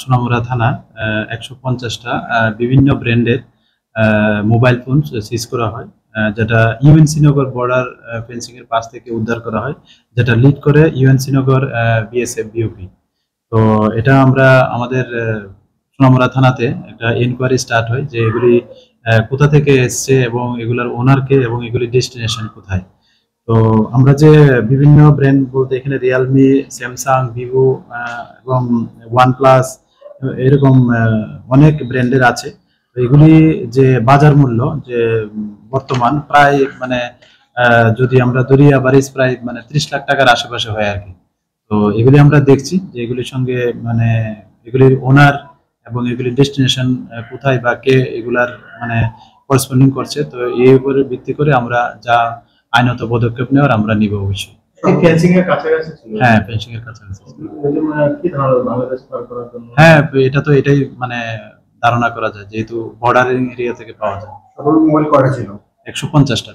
সোনামুড়া থানা 150টা বিভিন্ন ব্র্যান্ডের মোবাইল ফোন সিজ করা হয়, যেটা ইউএন শ্রীনগর বর্ডার ফেন্সিং এর পাশ থেকে উদ্ধার করা হয়, যেটা লিড করে ইউএন শ্রীনগর বিএসএফ বিওপি। তো এটা আমরা আমাদের সোনামুড়া থানাতে একটা এনকোয়ারি স্টার্ট হয় যে এগুলি কোথা থেকে এসছে এবং এগুলার ওনারকে এবং এগুলি ডেস্টিনেশন কোথায়। তো আমরা যে বিভিন্ন ব্র্যান্ড বলতে এখানে রিয়েলমি, স্যামসাং, ভিভো এবং ওয়ানপ্লাস এরকম অনেক ব্র্যান্ডের আছে। তো এগুলি যে বাজার মূল্য যে বর্তমান প্রায় মানে যদি আমরা ধরি অ্যাভারেজ প্রায় মানে 30 লাখ টাকার আশেপাশে হয় আর কি। তো এগুলি আমরা দেখছি যে এগুলির সঙ্গে মানে এগুলির ওনার এবং এগুলির ডেস্টিনেশন কোথায় বা কে এগুলার মানে করসপন্ডিং করছে। তো এই উপরে ভিত্তি করে আমরা যা আইনত পদক্ষেপ নেওয়ার আমরা নিব অবশ্যই। ফেন্সিং এর কাছাকাছি ছিল। হ্যাঁ, ফেন্সিং এর কাছাকাছি ছিল। কি ধারণা বাংলাদেশ পার করার জন্য? হ্যাঁ, এটা তো এটাই মানে ধারণা করা যায় যেহেতু বর্ডার এরিয়া থেকে পাওয়া যায়। মোবাইল করা ছিল 150টা।